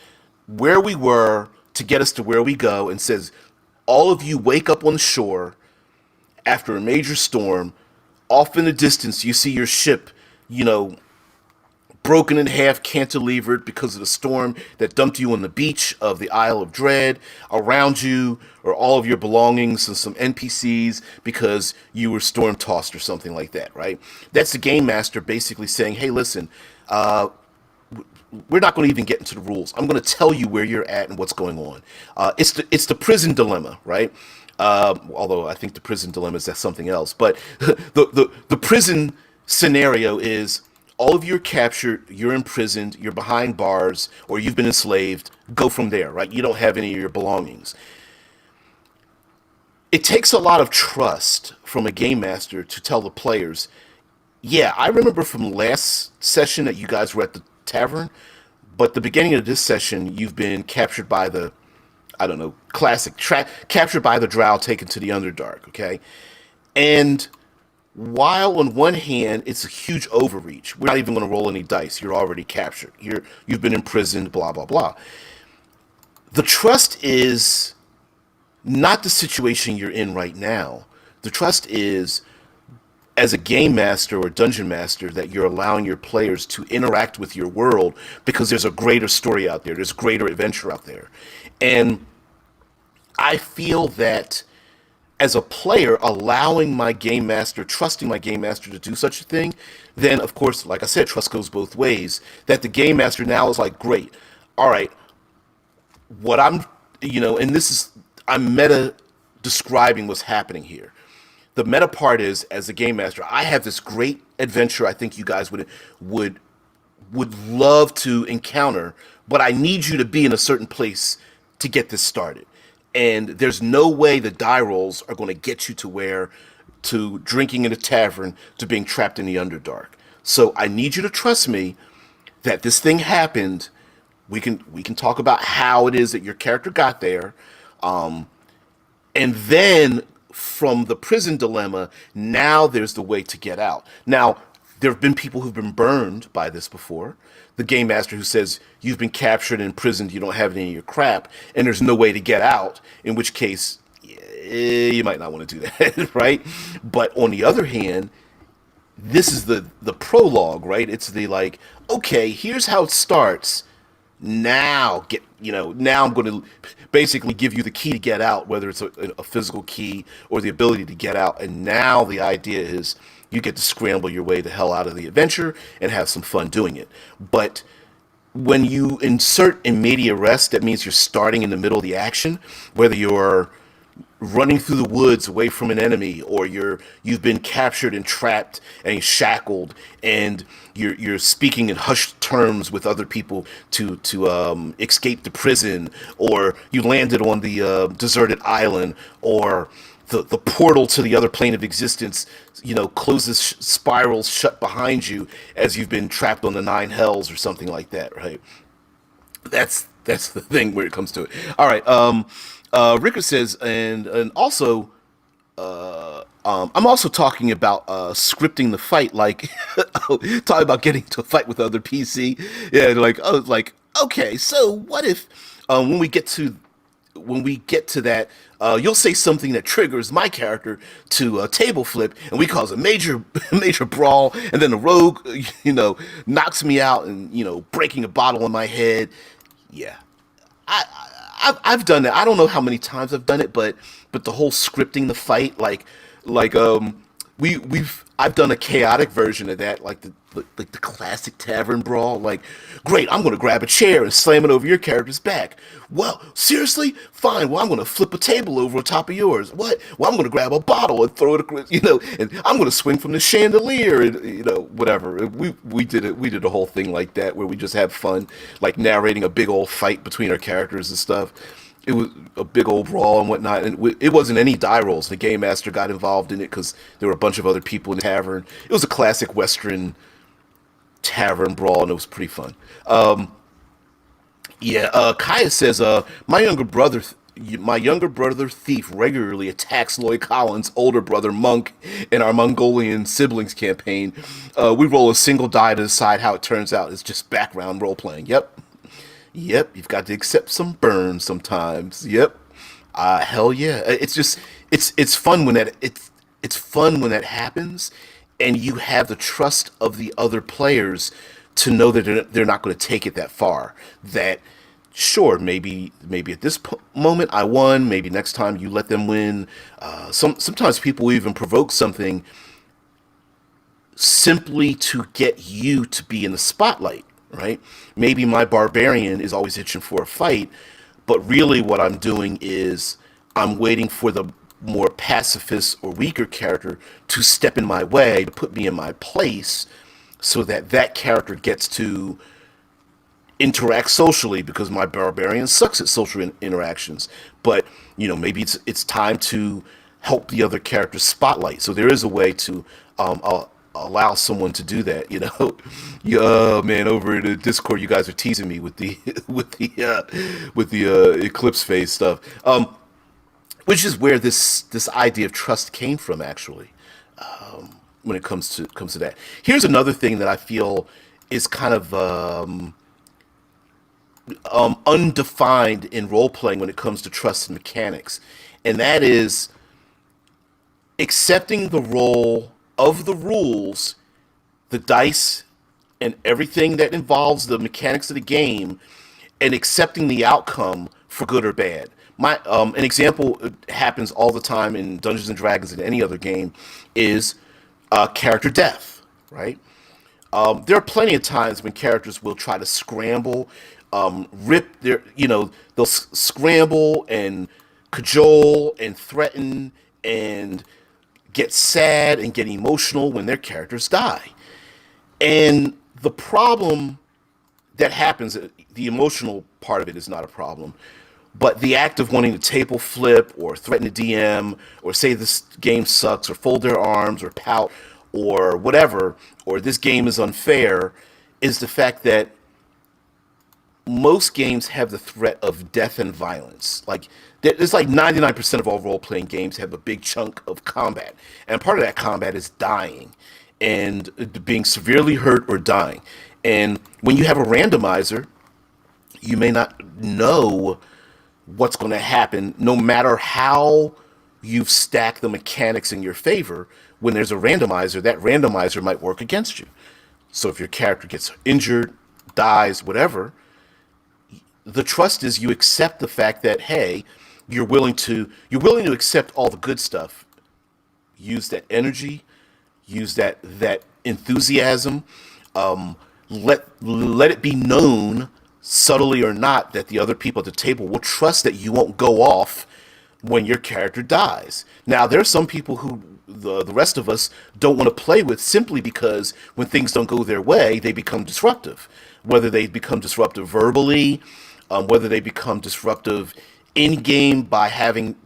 Speaker 1: where we were to get us to where we go and says, all of you wake up on the shore after a major storm. Off in the distance, you see your ship, broken in half, cantilevered because of the storm that dumped you on the beach of the Isle of Dread. Around you are all of your belongings and some NPCs because you were storm tossed or something like that, right? That's the game master basically saying, hey, listen, we're not going to even get into the rules. I'm going to tell you where you're at and what's going on. It's the prison dilemma, right? Although I think the prison dilemma is that's something else. But the prison scenario is all of you are captured, you're imprisoned, you're behind bars, or you've been enslaved. Go from there, right? You don't have any of your belongings. It takes a lot of trust from a game master to tell the players, yeah, I remember from last session that you guys were at the tavern, but the beginning of this session, you've been captured by the, I don't know, captured by the drow, taken to the Underdark, okay? And while on one hand, it's a huge overreach. We're not even going to roll any dice. You're already captured. You've been imprisoned, blah, blah, blah. The trust is not the situation you're in right now. The The trust is, as a game master or dungeon master, that you're allowing your players to interact with your world because there's a greater story out there, there's greater adventure out there. And I feel that as a player, allowing my game master, trusting my game master to do such a thing, then of course, like I said, trust goes both ways. That the game master now is like, great, all right, what I'm, and this is, I'm meta describing what's happening here. The meta part is, as a game master, I have this great adventure I think you guys would would love to encounter, but I need you to be in a certain place to get this started. And there's no way the die rolls are going to get you to where, to drinking in a tavern, to being trapped in the Underdark. So I need you to trust me that this thing happened. We can talk about how it is that your character got there, and then from the prison dilemma, now there's the way to get out. Now, there have been people who've been burned by this before. The game master who says, you've been captured and imprisoned, you don't have any of your crap, and there's no way to get out, in which case, you might not want to do that, right? But on the other hand, this is the prologue, right? It's the like, okay, here's how it starts. Now now I'm going to basically give you the key to get out, whether it's a physical key or the ability to get out. And now the idea is you get to scramble your way the hell out of the adventure and have some fun doing it. But when you insert in media res, that means you're starting in the middle of the action, whether you're running through the woods away from an enemy, or you've been captured and trapped and shackled, and you're speaking in hushed terms with other people to escape the prison, or you landed on the deserted island, or the portal to the other plane of existence closes, spirals shut behind you as you've been trapped on the nine hells or something like that, right? That's the thing where it comes to it. All right. Ricker says, and also, I'm also talking about scripting the fight, like talking about getting to a fight with other PC. Yeah, like okay, so what if when we get to that, you'll say something that triggers my character to a table flip, and we cause a major major brawl, and then the rogue knocks me out, and breaking a bottle on my head. Yeah, I've done that. I don't know how many times I've done it, but the whole scripting the fight, I've done a chaotic version of that, like the classic tavern brawl. Like, great, I'm gonna grab a chair and slam it over your character's back. Well, seriously? Fine. Well, I'm gonna flip a table over on top of yours. What? Well, I'm gonna grab a bottle and throw it, and I'm gonna swing from the chandelier, and whatever. We did it. We did a whole thing like that where we just had fun, like narrating a big old fight between our characters and stuff. It was a big old brawl and whatnot, and it wasn't any die rolls. The game master got involved in it because there were a bunch of other people in the tavern. It was a classic Western tavern brawl, and it was pretty fun. Kaya says, my younger brother Thief regularly attacks Lloyd Collins' older brother Monk in our Mongolian siblings campaign. We roll a single die to decide how it turns out. It's just background role playing. Yep, you've got to accept some burns sometimes. Yep. Hell yeah. It's fun when it's fun when that happens, and you have the trust of the other players to know that they're not going to take it that far. That sure, maybe at this moment I won, maybe next time you let them win. Sometimes people even provoke something simply to get you to be in the spotlight, right? Maybe my barbarian is always itching for a fight, but really what I'm doing is I'm waiting for the more pacifist or weaker character to step in my way, to put me in my place, so that character gets to interact socially, because my barbarian sucks at social interactions. But maybe it's time to help the other character spotlight. So there is a way to allow someone to do that. Yeah, man, over in the Discord, you guys are teasing me with the with the eclipse phase stuff, which is where this idea of trust came from, actually. When it comes to that, here's another thing that I feel is kind of undefined in role playing when it comes to trust and mechanics, and that is accepting the role of the rules, the dice, and everything that involves the mechanics of the game, and accepting the outcome for good or bad. An example happens all the time in Dungeons and Dragons and any other game is character death, right? There are plenty of times when characters will try to scramble, rip their, they'll scramble and cajole and threaten and get sad and get emotional when their characters die. And the problem that happens, the emotional part of it is not a problem, but the act of wanting to table flip or threaten a DM or say this game sucks or fold their arms or pout or whatever, or this game is unfair, is the fact that most games have the threat of death and violence. Like there's like 99% of all role-playing games have a big chunk of combat, and part of that combat is dying and being severely hurt or dying. And when you have a randomizer, you may not know what's going to happen, no matter how you've stacked the mechanics in your favor. When there's a randomizer, that randomizer might work against you. So if your character gets injured, dies, whatever, the trust is you accept the fact that, hey, you're willing to accept all the good stuff. Use that energy, use that enthusiasm. Let it be known, subtly or not, that the other people at the table will trust that you won't go off when your character dies. Now, there are some people who the rest of us don't want to play with simply because when things don't go their way, they become disruptive. Whether they become disruptive verbally, whether they become disruptive in game by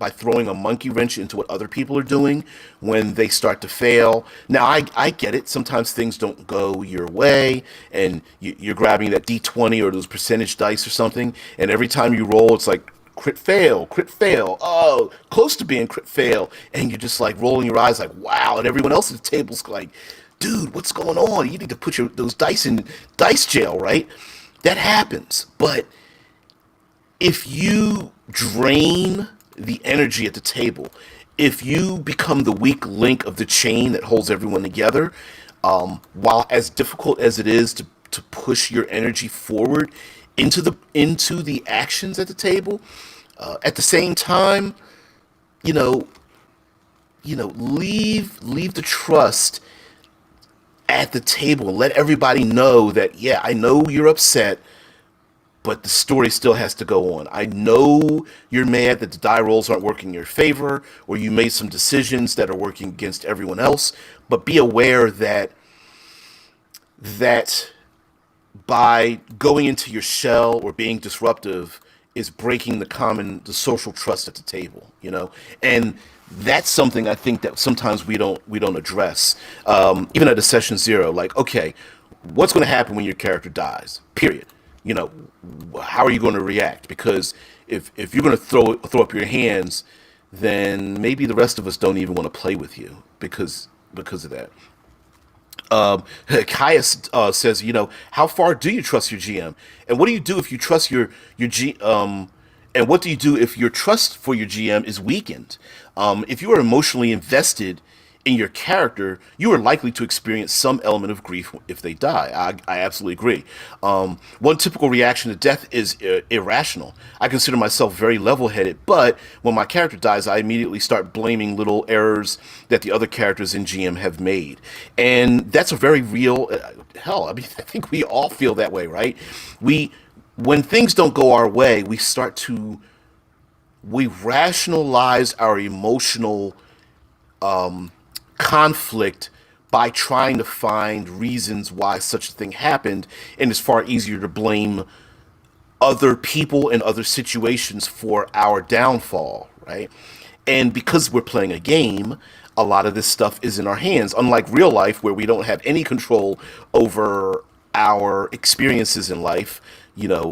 Speaker 1: throwing a monkey wrench into what other people are doing when they start to fail. Now, I get it. Sometimes things don't go your way, and you're grabbing that D20 or those percentage dice or something, and every time you roll, it's like crit fail, oh, close to being crit fail, and you're just like rolling your eyes like, wow, and everyone else at the table's like, dude, what's going on? You need to put those dice in dice jail, right? That happens. But if you drain the energy at the table, if you become the weak link of the chain that holds everyone together, while as difficult as it is to push your energy forward into the actions at the table, at the same time, you know, leave the trust at the table. Let everybody know that, yeah, I know you're upset, but the story still has to go on. I know you're mad that the die rolls aren't working in your favor, or you made some decisions that are working against everyone else, but be aware that by going into your shell or being disruptive is breaking the social trust at the table, and that's something I think that sometimes we don't address, even at a session zero. Like, okay, what's going to happen when your character dies? Period. How are you going to react? Because if you're going to throw up your hands, then maybe the rest of us don't even want to play with you because of that. Caius says, how far do you trust your GM, and what do you do if you trust your and what do you do if your trust for your GM is weakened? If you are emotionally invested in your character, you are likely to experience some element of grief if they die. I absolutely agree. One typical reaction to death is irrational. I consider myself very level-headed, but when my character dies, I immediately start blaming little errors that the other characters in GM have made. And that's a very real, hell, I think we all feel that way, right? When things don't go our way, we rationalize our emotional conflict by trying to find reasons why such a thing happened, and it's far easier to blame other people and other situations for our downfall, right? And because we're playing a game, a lot of this stuff is in our hands, unlike real life where we don't have any control over our experiences in life,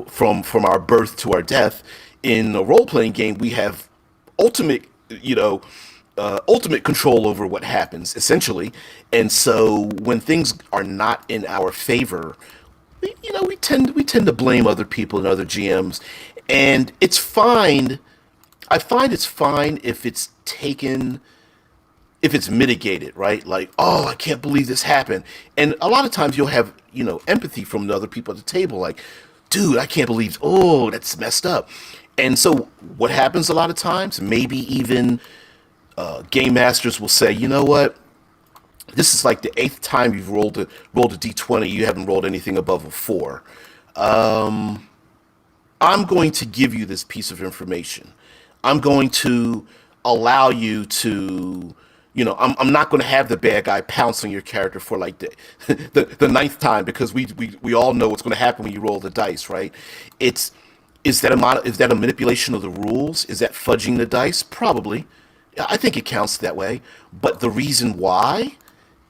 Speaker 1: from our birth to our death. In a role-playing game, we have ultimate ultimate control over what happens, essentially. And so when things are not in our favor, we tend to blame other people and other GMs, and it's fine. I find it's fine if it's taken if it's mitigated, right? Like, oh, I can't believe this happened. And a lot of times you'll have, empathy from the other people at the table, like, dude, I can't believe, oh, that's messed up. And so what happens a lot of times, maybe even game masters will say, you know what? This is like the eighth time you've rolled a d20. You haven't rolled anything above a four. I'm going to give you this piece of information. I'm going to allow you to, I'm not going to have the bad guy pounce on your character for like the ninth time, because we all know what's going to happen when you roll the dice, right? It's is that a manipulation of the rules? Is that fudging the dice? Probably. I think it counts that way. But the reason why,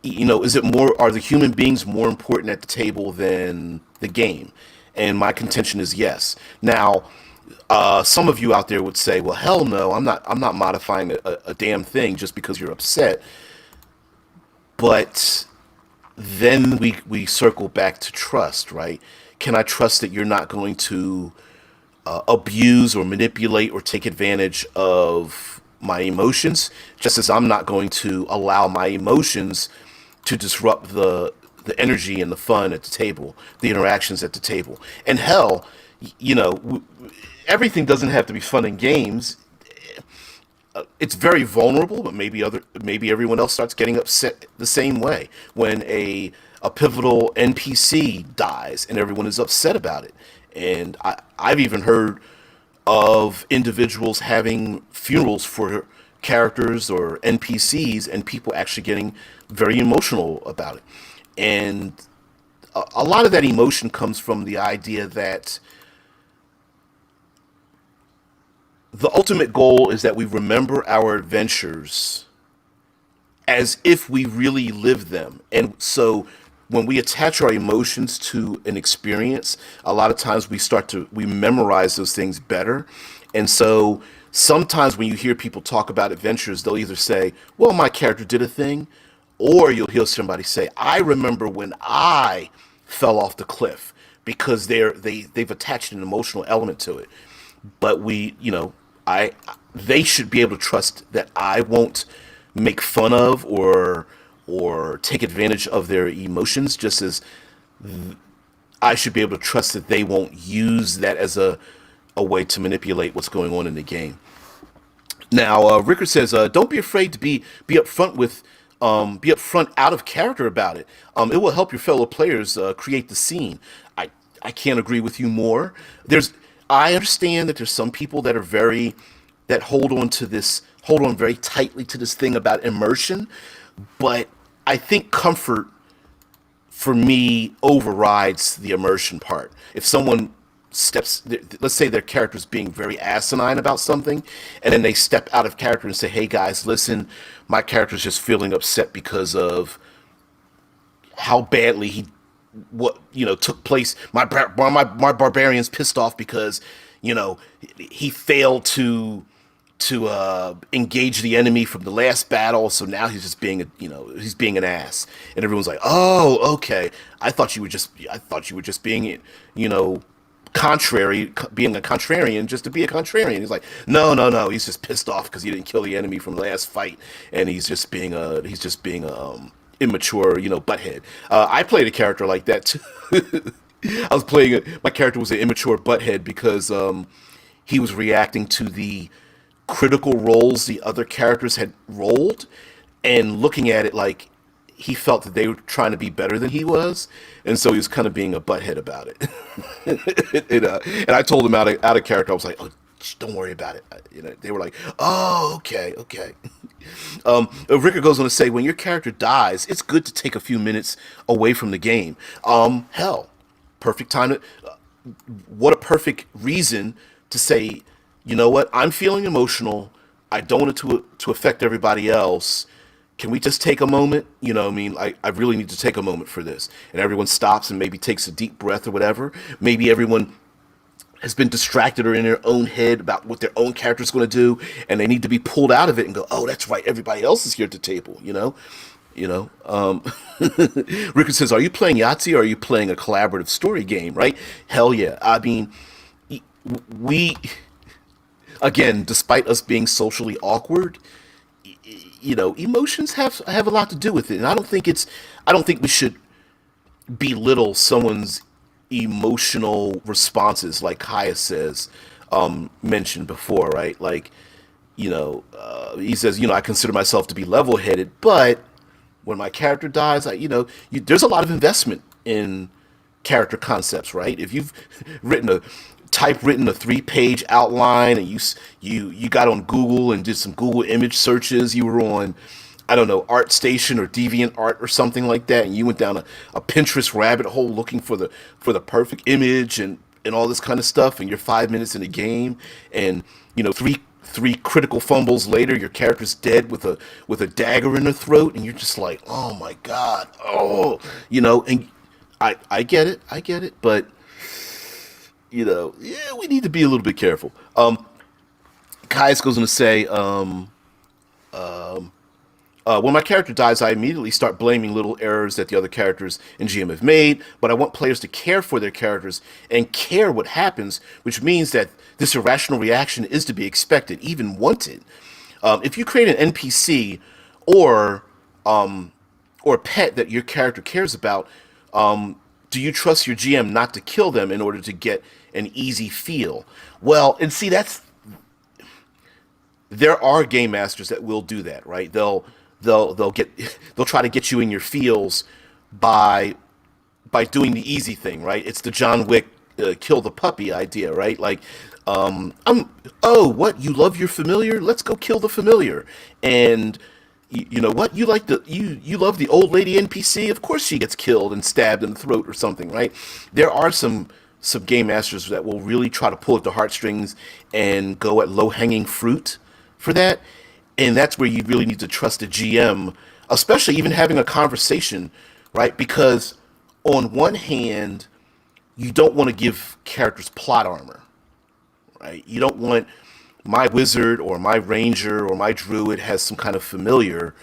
Speaker 1: is it more? Are the human beings more important at the table than the game? And my contention is yes. Now, some of you out there would say, "Well, hell no, I'm not. I'm not modifying a damn thing just because you're upset." But then we circle back to trust, right? Can I trust that you're not going to abuse or manipulate or take advantage of my emotions, just as I'm not going to allow my emotions to disrupt the energy and the fun at the table, the interactions at the table. And hell, everything doesn't have to be fun and games. It's very vulnerable, but maybe everyone else starts getting upset the same way when a pivotal NPC dies and everyone is upset about it. And I've even heard of individuals having funerals for characters or NPCs and people actually getting very emotional about it. And a lot of that emotion comes from the idea that the ultimate goal is that we remember our adventures as if we really lived them. And so when we attach our emotions to an experience, a lot of times we memorize those things better. And so sometimes when you hear people talk about adventures, they'll either say, well, my character did a thing, or you'll hear somebody say, I remember when I fell off the cliff, because they've attached an emotional element to it. But they should be able to trust that I won't make fun of or take advantage of their emotions, just as I should be able to trust that they won't use that as a way to manipulate what's going on in the game. Now, Rickard says, don't be afraid to be upfront be upfront out of character about it. It will help your fellow players create the scene. I can't agree with you more. I understand that there's some people that hold on very tightly to this thing about immersion, but I think comfort for me overrides the immersion part. If someone let's say their character's being very asinine about something, and then they step out of character and say, hey guys, listen, my character's just feeling upset because of how badly took place. My barbarian's pissed off because he failed to engage the enemy from the last battle, so now he's just he's being an ass. And everyone's like, oh, okay, I thought you were just being being a contrarian just to be a contrarian. He's like, no, he's just pissed off because he didn't kill the enemy from the last fight, and he's just being a immature, butthead. I played a character like that too. My character was an immature butthead because he was reacting to the critical roles the other characters had rolled, and looking at it like he felt that they were trying to be better than he was, and so he was kind of being a butthead about it. And I told him out of character. I was like, "Oh, don't worry about it." They were like, "Oh, okay." Ricker goes on to say, when your character dies, it's good to take a few minutes away from the game. Hell, perfect time to. What a perfect reason to say, you know what? I'm feeling emotional. I don't want it to affect everybody else. Can we just take a moment? I really need to take a moment for this. And everyone stops and maybe takes a deep breath or whatever. Maybe everyone has been distracted or in their own head about what their own character is going to do, and they need to be pulled out of it and go, oh, that's right, everybody else is here at the table, Rickard says, are you playing Yahtzee or are you playing a collaborative story game, right? Hell yeah. I mean, we, again, despite us being socially awkward, emotions have a lot to do with it, and I don't think we should belittle someone's emotional responses, like Kaya says, mentioned before, right? Like, he says, I consider myself to be level-headed, but when my character dies, there's a lot of investment in character concepts, right? If you've written a typewritten a 3-page outline, and you got on Google and did some Google image searches, you were on, I don't know, ArtStation or DeviantArt or something like that, and you went down a Pinterest rabbit hole looking for the perfect image and all this kind of stuff, and you're 5 minutes in the game, and three critical fumbles later, your character's dead with a dagger in the throat, and you're just like, oh my god, and I get it, but yeah, we need to be a little bit careful. Kais goes on to say, when my character dies, I immediately start blaming little errors that the other characters in GM have made, but I want players to care for their characters and care what happens, which means that this irrational reaction is to be expected, even wanted. If you create an NPC or or a pet that your character cares about, do you trust your GM not to kill them in order to get an easy feel? Well, and see, there are game masters that will do that, right? They'll try to get you in your feels by doing the easy thing, right? It's the John Wick kill the puppy idea, right? Like, oh, what, you love your familiar? Let's go kill the familiar. And you know what? You love the old lady NPC? Of course she gets killed and stabbed in the throat or something, right? There are some game masters that will really try to pull at the heartstrings and go at low hanging fruit for that. And that's where you really need to trust the GM, especially even having a conversation, right? Because on one hand, you don't want to give characters plot armor, right? You don't want my wizard or my ranger or my druid has some kind of familiar.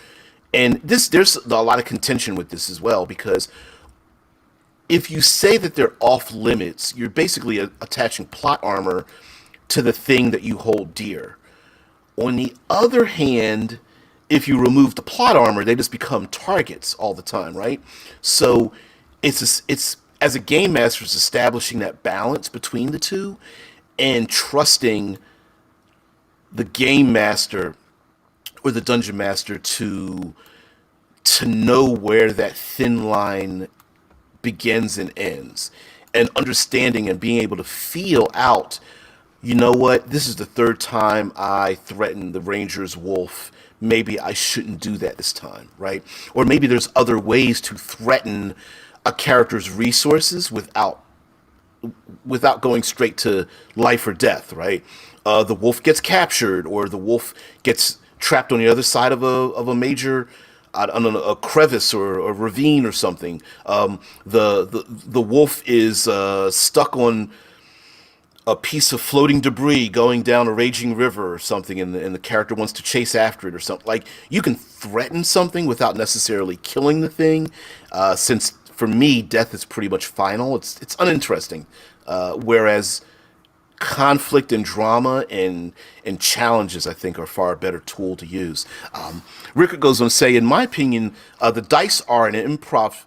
Speaker 1: And there's a lot of contention with this as well, because if you say that they're off limits, you're basically attaching plot armor to the thing that you hold dear. On the other hand, if you remove the plot armor, they just become targets all the time, right? So it's as a game master, it's establishing that balance between the two and trusting the game master or the dungeon master to know where that thin line begins and ends, and understanding and being able to feel out, you know what, this is the third time I threatened the ranger's wolf. Maybe I shouldn't do that this time, right? Or maybe there's other ways to threaten a character's resources without going straight to life or death, right? The wolf gets captured, or the wolf gets trapped on the other side of a major, I don't know, a crevice or a ravine or something. The wolf is stuck on a piece of floating debris going down a raging river or something, and the character wants to chase after it or something. Like, you can threaten something without necessarily killing the thing. Since for me, death is pretty much final. It's uninteresting. Whereas conflict and drama and challenges, I think, are far better tool to use. Rickard goes on to say, in my opinion, the dice are improv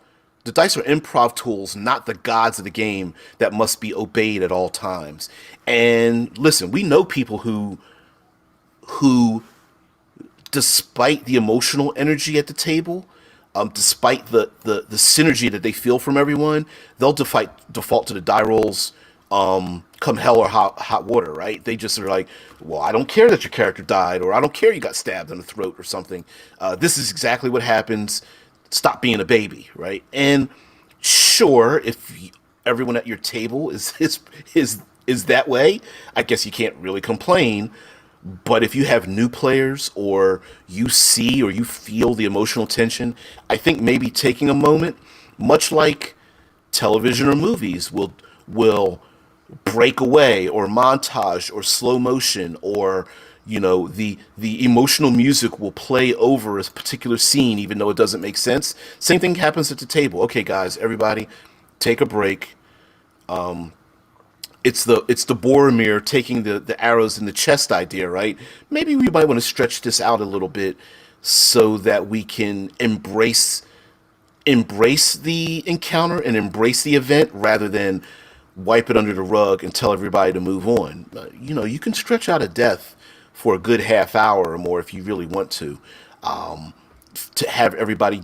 Speaker 1: tools, not the gods of the game that must be obeyed at all times. And listen, we know people who despite the emotional energy at the table, despite the synergy that they feel from everyone, they'll default to the die rolls, come hell or hot water, right? They just are like, well, I don't care that your character died, or I don't care you got stabbed in the throat or something. This is exactly what happens. Stop being a baby, right? And sure, if everyone at your table is that way, I guess you can't really complain. But if you have new players, or you see or you feel the emotional tension, I think maybe taking a moment, much like television or movies, will break away, or montage, or slow motion, or the emotional music will play over a particular scene, even though it doesn't make sense. Same thing happens at the table. Okay, guys, everybody, take a break. It's the Boromir taking the arrows in the chest idea, right? Maybe we might want to stretch this out a little bit so that we can embrace the encounter and embrace the event rather than wipe it under the rug and tell everybody to move on. You can stretch out a death for a good half hour or more if you really want to have everybody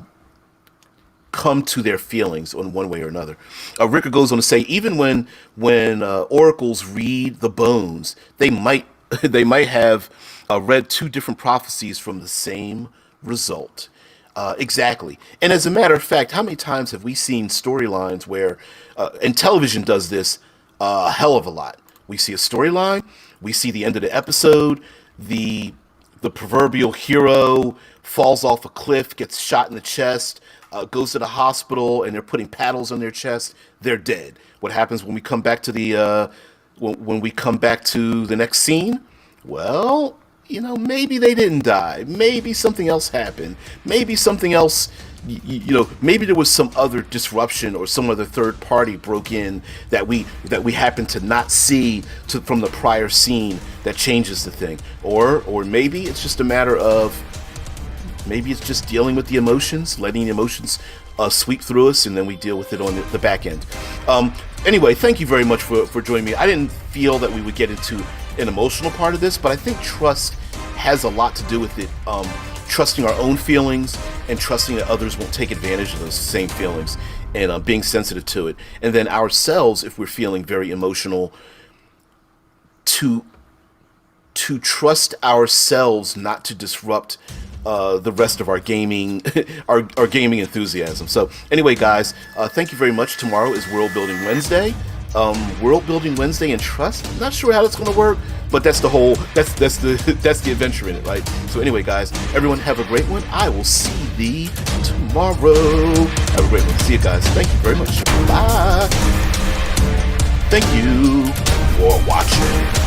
Speaker 1: come to their feelings in one way or another. Ricker goes on to say, even when oracles read the bones, they might they might have read two different prophecies from the same result. Exactly. And as a matter of fact, how many times have we seen storylines where, and television does this a hell of a lot. We see a storyline, we see the end of the episode, the proverbial hero falls off a cliff, gets shot in the chest, goes to the hospital, and they're putting paddles on their chest. They're dead. What happens when we come back to when we come back to the next scene? Well, maybe they didn't die. Maybe something else happened. Maybe something else, maybe there was some other disruption or some other third party broke in that we happen to not see from the prior scene that changes the thing. Or maybe it's just a matter of, maybe it's just dealing with the emotions, letting the emotions sweep through us, and then we deal with it on the back end. Anyway, thank you very much for joining me. I didn't feel that we would get into an emotional part of this, but I think trust has a lot to do with it. Trusting our own feelings and trusting that others won't take advantage of those same feelings, and being sensitive to it. And then ourselves, if we're feeling very emotional, to trust ourselves not to disrupt the rest of our gaming our gaming enthusiasm. So anyway, guys, thank you very much. Tomorrow is World Building Wednesday. World Building Wednesday and Trust. I'm not sure how that's going to work, but that's the adventure in it, right? So anyway, guys, everyone have a great one. I will see thee tomorrow. Have a great one. See you guys. Thank you very much. Bye. Thank you for watching.